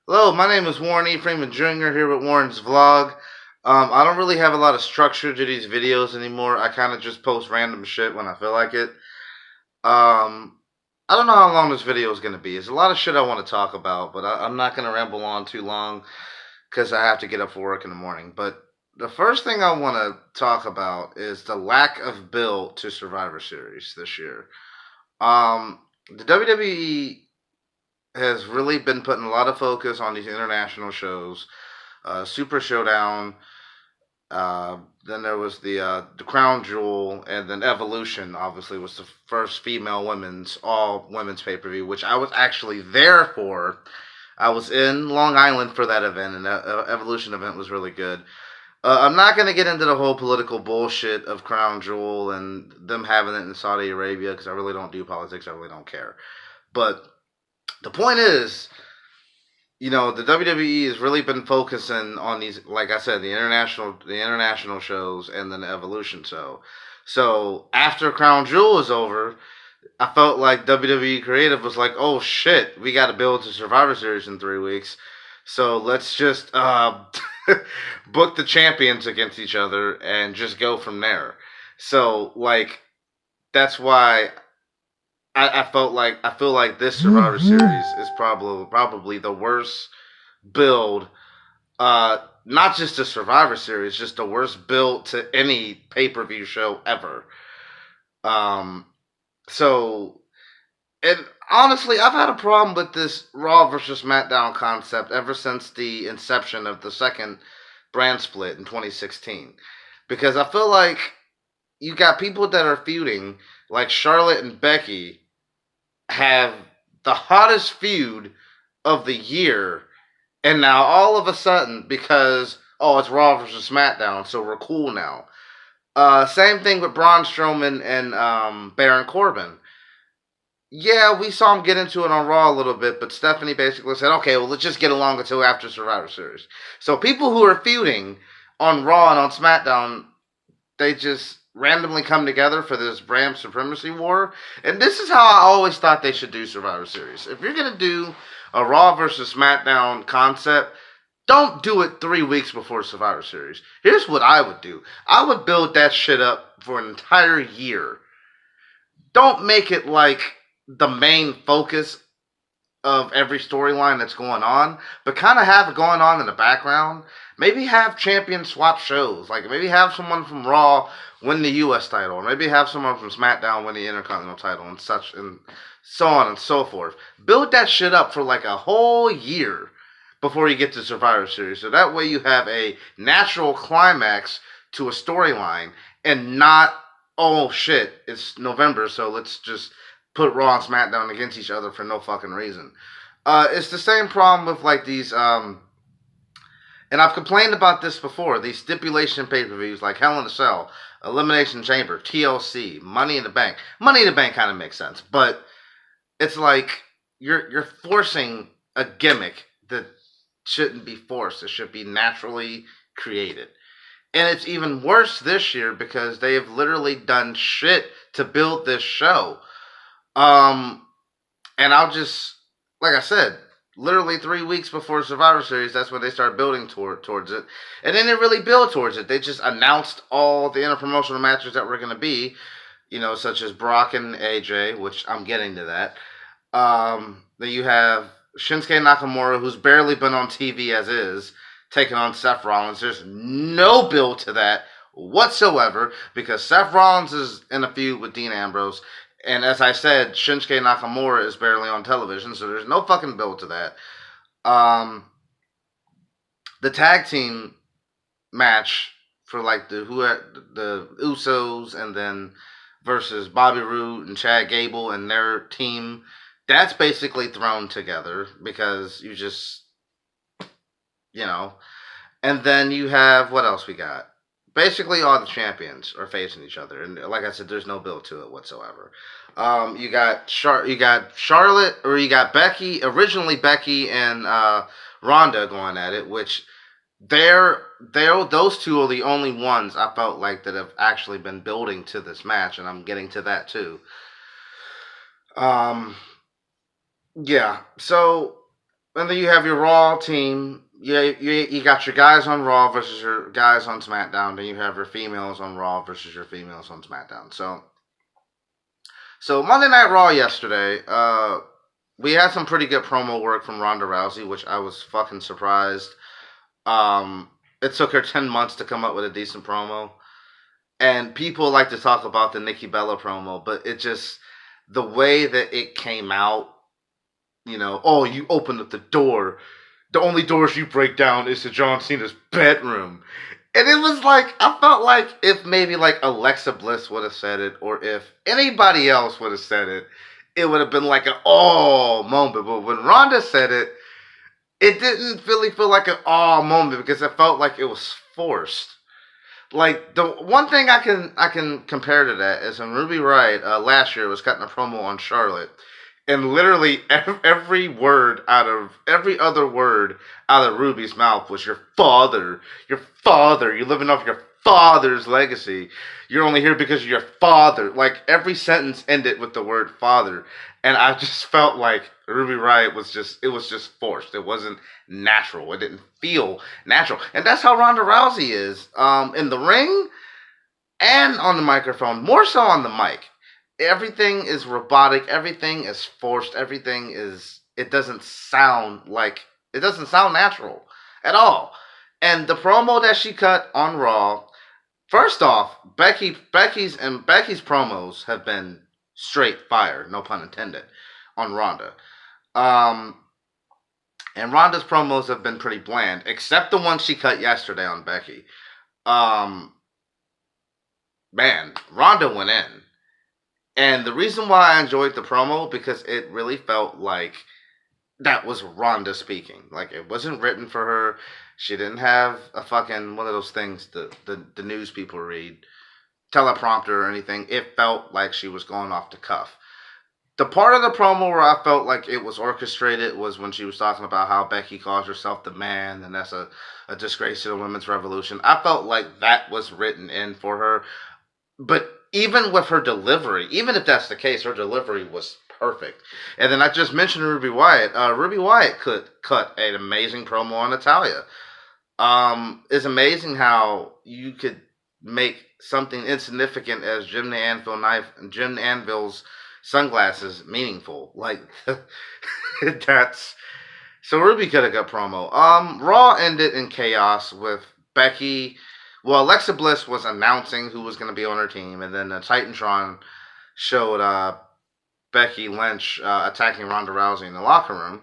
Hello, my name is Warren E. Freeman Jr. here with Warren's Vlog. I don't really have a lot of structure to these videos anymore. I kind of just post random shit when I feel like it. I don't know how long this video is going to be. There's a lot of shit I want to talk about, but I'm not going to ramble on too long because I have to get up for work in the morning. But the first thing I want to talk about is the lack of build to Survivor Series this year. The WWE has really been putting a lot of focus on these international shows. Super Showdown. Then there was the Crown Jewel, and then Evolution. Obviously, was the first female women's all women's pay per view, which I was actually there for. I was in Long Island for that event, and the Evolution event was really good. I'm not going to get into the whole political bullshit of Crown Jewel and them having it in Saudi Arabia because I really don't do politics. I really don't care. But the point is, the WWE has really been focusing on these, like I said, the international shows and then the Evolution show. So after Crown Jewel was over, I felt like WWE Creative was like, oh shit, we got to build to Survivor Series in 3 weeks. So let's just book the champions against each other and just go from there. So like that's why I feel like this Survivor Series is probably the worst build. Not just the Survivor Series, just the worst build to any pay per view show ever. Um, so and honestly, I've had a problem with this Raw versus SmackDown concept ever since the inception of the second brand split in 2016, because I feel like you got people that are feuding like Charlotte and Becky have the hottest feud of the year, and now all of a sudden, because it's Raw versus SmackDown, so we're cool now. Same thing with Braun Strowman and Baron Corbin. Yeah, we saw him get into it on Raw a little bit, but Stephanie basically said, "Okay, well, let's just get along until after Survivor Series." So people who are feuding on Raw and on SmackDown, they just randomly come together for this brand supremacy war. And this is how I always thought they should do Survivor Series. If you're gonna do a Raw versus SmackDown concept, don't do it 3 weeks before Survivor Series. Here's what I would do. I would build that shit up for an entire year. Don't make it like the main focus of every storyline that's going on, but kind of have it going on in the background. Maybe have champion swap shows. Like maybe have someone from Raw win the U.S. title, or maybe have someone from SmackDown win the Intercontinental title, and such, and so on and so forth. Build that shit up for like a whole year before you get to Survivor Series, so that way you have a natural climax to a storyline, and not oh shit, it's November, so let's just put Raw and SmackDown against each other for no fucking reason. It's the same problem with like these, and I've complained about this before. These stipulation pay per views like Hell in a Cell, Elimination Chamber, TLC, Money in the Bank. Money in the Bank kind of makes sense, but it's like you're forcing a gimmick that shouldn't be forced. It should be naturally created. And it's even worse this year because they have literally done shit to build this show. Um, and I'll just, like I said, literally 3 weeks before Survivor Series, that's when they start building towards it. And then they really build towards it. They just announced all the interpromotional matches that were going to be, such as Brock and AJ, which I'm getting to that. Then you have Shinsuke Nakamura, who's barely been on TV as is, taking on Seth Rollins. There's no build to that whatsoever because Seth Rollins is in a feud with Dean Ambrose. And as I said, Shinsuke Nakamura is barely on television, so there's no fucking build to that. Um, the tag team match for like the Usos and then versus Bobby Roode and Chad Gable and their team, that's basically thrown together because you know. And then you have what else we got? Basically, all the champions are facing each other, and like I said, there's no build to it whatsoever. You got Charlotte, or you got Becky. Originally, Becky and Ronda going at it, which they're those two are the only ones I felt like that have actually been building to this match, and I'm getting to that too. Um, yeah, so And then you have your Raw team. You got your guys on Raw versus your guys on SmackDown. Then you have your females on Raw versus your females on SmackDown. So Monday Night Raw yesterday, we had some pretty good promo work from Ronda Rousey, which I was fucking surprised. It took her 10 months to come up with a decent promo, and people like to talk about the Nikki Bella promo, but it just the way that it came out. Oh, you opened up the door. The only doors you break down is to John Cena's bedroom. And it was like, I felt like if maybe like Alexa Bliss would have said it, or if anybody else would have said it, it would have been like an oh moment. But when Ronda said it, it didn't really feel like an oh moment because it felt like it was forced. Like the one thing I can compare to that is when Ruby Riott last year was cutting a promo on Charlotte, and literally every word out of every other word out of Ruby's mouth was your father. You're living off your father's legacy. You're only here because of your father. Like every sentence ended with the word father, and I just felt like Ruby Riott was just forced. It wasn't natural. It didn't feel natural, and that's how Ronda Rousey is in the ring and on the microphone. More so on the mic, everything is robotic, everything is forced, everything is it doesn't sound natural at all. And the promo that she cut on Raw, first off, Becky's promos have been straight fire, no pun intended, on Ronda. Um and Ronda's promos have been pretty bland, except the one she cut yesterday on Becky. Um Man, Ronda went in. And the reason why I enjoyed the promo because it really felt like that was Ronda speaking. Like it wasn't written for her. She didn't have a fucking one of those things the news people read, teleprompter or anything. It felt like she was going off the cuff. The part of the promo where I felt like it was orchestrated was when she was talking about how Becky calls herself the man and that's a disgrace to the women's revolution. I felt like that was written in for her. But even with her delivery, even if that's the case, her delivery was perfect. And then I just mentioned Ruby Wyatt. Ruby Wyatt could cut an amazing promo on Natalia. It's amazing how you could make something insignificant as Jim Anvil's sunglasses meaningful. Like that's so Ruby could have got promo. Raw ended in chaos with Becky. Well, Alexa Bliss was announcing who was going to be on her team, and then Titantron showed Becky Lynch attacking Ronda Rousey in the locker room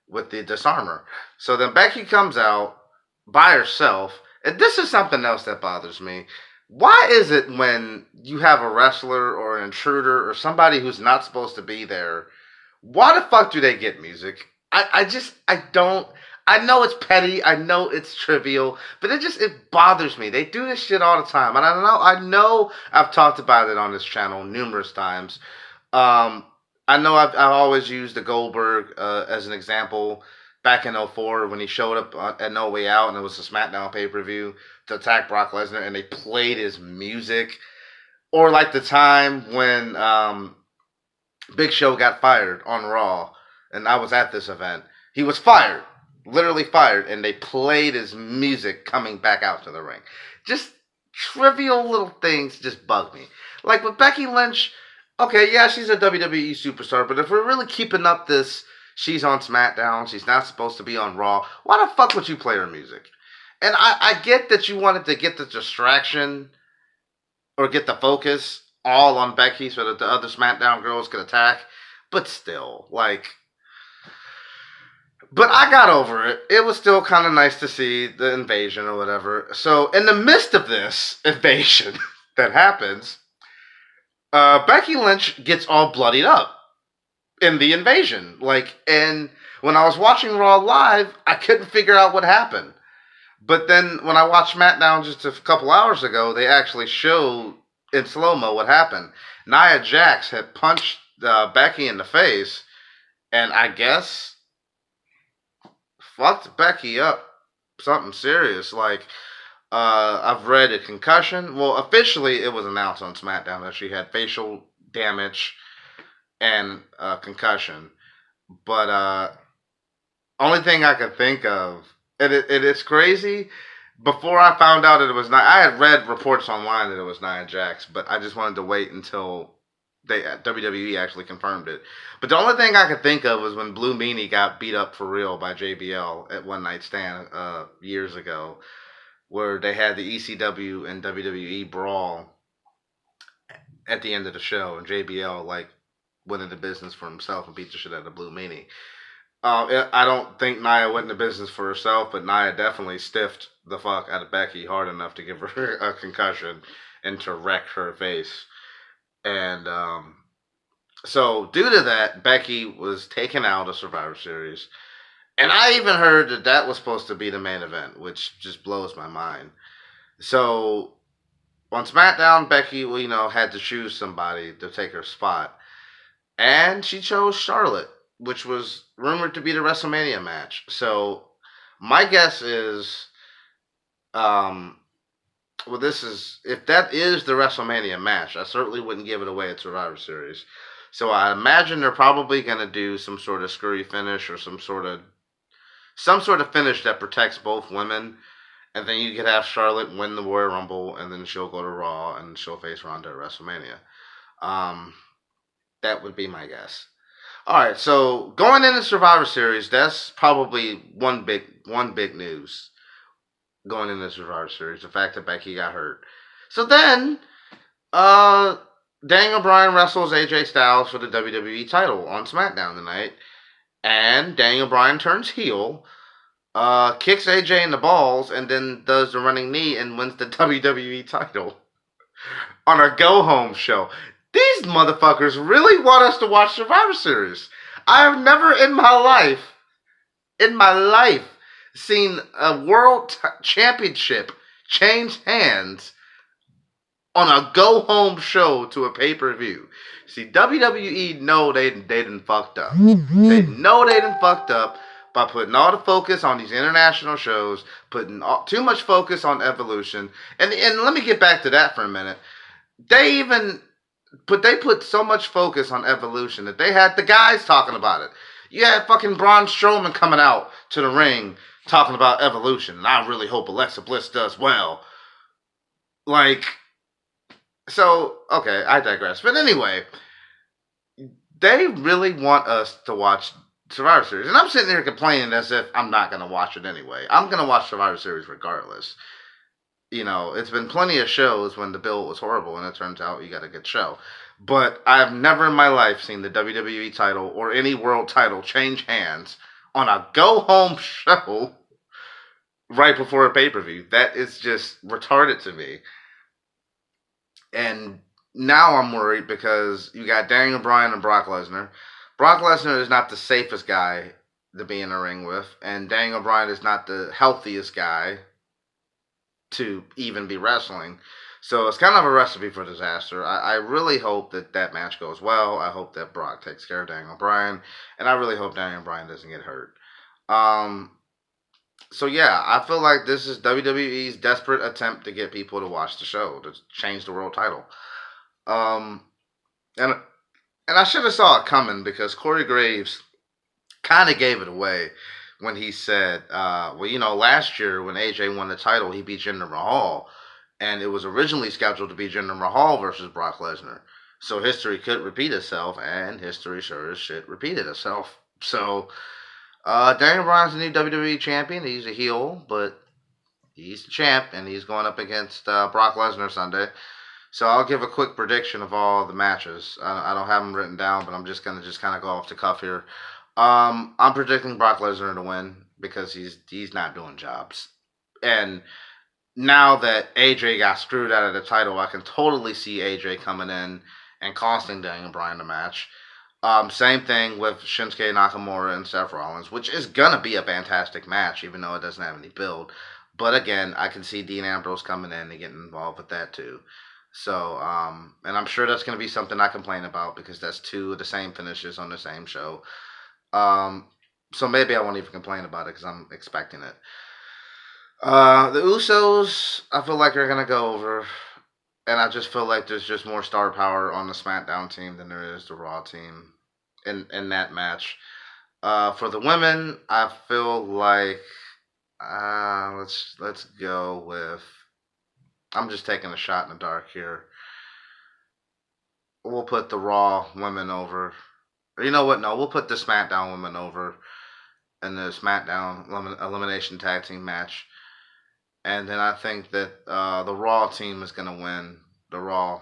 with the disarmer. So then Becky comes out by herself, and this is something else that bothers me. Why is it when you have a wrestler or an intruder or somebody who's not supposed to be there, why the fuck do they get music? I don't. I know it's petty. I know it's trivial, but it bothers me. They do this shit all the time, and I know I've talked about it on this channel numerous times. Um, I know I've always used the Goldberg as an example back in '04 when he showed up at No Way Out, and it was a SmackDown pay per view to attack Brock Lesnar, and they played his music, or like the time when Big Show got fired on Raw, and I was at this event. He was fired, literally fired, and they played his music coming back out to the ring. Just trivial little things just bug me. Like with Becky Lynch, okay, yeah, she's a WWE superstar, but if we're really keeping up this, she's on SmackDown, she's not supposed to be on Raw, why the fuck would you play her music? And I get that you wanted to get the distraction or get the focus all on Becky so that the other SmackDown girls could attack, but still, like, but I got over it. It was still kind of nice to see the invasion or whatever. So, in the midst of this invasion that happens, Becky Lynch gets all bloodied up in the invasion. Like, and when I was watching Raw live, I couldn't figure out what happened. But then when I watched SmackDown just a couple hours ago, they actually showed in slow mo what happened. Nia Jax had punched Becky in the face, and I guess fucked Becky up something serious. Like, I've read a concussion. Well, officially, it was announced on SmackDown that she had facial damage and concussion. But Only thing I could think of, and it's crazy. Before I found out that it was Nia, I had read reports online that it was Nia Jax, but I just wanted to wait until they WWE actually confirmed it. But the only thing I could think of was when Blue Meanie got beat up for real by JBL at One Night Stand years ago, where they had the ECW and WWE brawl at the end of the show, and JBL like went into business for himself and beat the shit out of Blue Meanie. I don't think Nia went into business for herself, but Nia definitely stiffed the fuck out of Becky hard enough to give her a concussion and to wreck her face. And so, due to that, Becky was taken out of Survivor Series. And I even heard that that was supposed to be the main event, which just blows my mind. So, on SmackDown, Becky, had to choose somebody to take her spot. And she chose Charlotte, which was rumored to be the WrestleMania match. So my guess is, um, well, this is if that is the WrestleMania match, I certainly wouldn't give it away at Survivor Series. So I imagine they're probably going to do some sort of screwy finish or some sort of finish that protects both women, and then you could have Charlotte win the Royal Rumble, and then she'll go to Raw and she'll face Ronda at WrestleMania. Um, that would be my guess. All right, so going into Survivor Series, that's probably one big news going into Survivor Series, the fact that Becky got hurt. So then, uh, Daniel Bryan wrestles AJ Styles for the WWE title on SmackDown tonight, and Daniel Bryan turns heel, kicks AJ in the balls, and then does the running knee and wins the WWE title on a go home show. These motherfuckers really want us to watch Survivor Series. I have never in my life, seen a championship change hands on a go home show to a pay per view. See, WWE know they done fucked up. They know they done fucked up by putting all the focus on these international shows, putting too much focus on Evolution. And let me get back to that for a minute. They even they put so much focus on Evolution that they had the guys talking about it. You had fucking Braun Strowman coming out to the ring talking about Evolution, and I really hope Alexa Bliss does well. Like, so, okay, I digress. But anyway, they really want us to watch Survivor Series. And I'm sitting here complaining as if I'm not going to watch it anyway. I'm going to watch Survivor Series regardless. It's been plenty of shows when the bill was horrible and it turns out you got a good show. But I have never in my life seen the WWE title or any world title change hands on a go home show right before a pay per view. That is just retarded to me. And now I'm worried because you got Daniel Bryan and Brock Lesnar. Brock Lesnar is not the safest guy to be in a ring with, and Daniel Bryan is not the healthiest guy to even be wrestling. So it's kind of a recipe for disaster. I really hope that that match goes well. I hope that Brock takes care of Daniel Bryan, and I really hope Daniel Bryan doesn't get hurt. Um, so yeah, I feel like this is WWE's desperate attempt to get people to watch the show to change the world title. Um, and and I should have saw it coming because Corey Graves kind of gave it away when he said, well, last year when AJ won the title, he beat Jinder Mahal, and it was originally scheduled to be Jinder Mahal versus Brock Lesnar. So history could repeat itself, and history sure as shit repeated itself. So Daniel Bryan's the new WWE champion. He's a heel, but he's the champ, and he's going up against Brock Lesnar Sunday. So I'll give a quick prediction of all the matches. I don't have them written down, but I'm just gonna just kind of go off the cuff here. I'm predicting Brock Lesnar to win because he's not doing jobs, and now that AJ got screwed out of the title, I can totally see AJ coming in and costing Daniel Bryan the match. Same thing with Shinsuke Nakamura and Seth Rollins, which is gonna be a fantastic match, even though it doesn't have any build. But again, I can see Dean Ambrose coming in and getting involved with that too. So, and I'm sure that's going to be something I complain about because that's two of the same finishes on the same show. Um, so maybe I won't even complain about it because I'm expecting it. The Usos, I feel like are going to go over. And I just feel like there's just more star power on the SmackDown team than there is the Raw team in that match. For the women, I feel like let's go with. I'm just taking a shot in the dark here. We'll put the Raw women over. Or you know what? No, we'll put the SmackDown women over in the SmackDown elimination tag team match. And then I think that the Raw team is going to win the Raw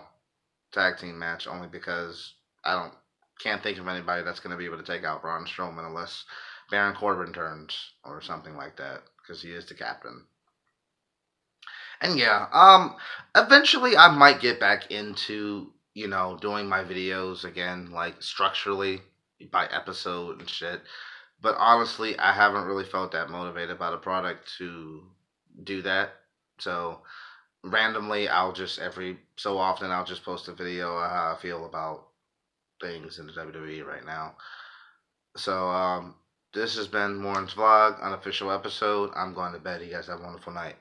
tag team match only because I don't can't think of anybody that's going to be able to take out Braun Strowman unless Baron Corbin turns or something like that because he is the captain. And yeah, eventually I might get back into doing my videos again, like structurally by episode and shit. But honestly, I haven't really felt that motivated by the product to do that. So randomly, I'll just every so often I'll just post a video of how I feel about things in the WWE right now. So this has been Warren's vlog, unofficial episode. I'm going to bed. You guys have a wonderful night.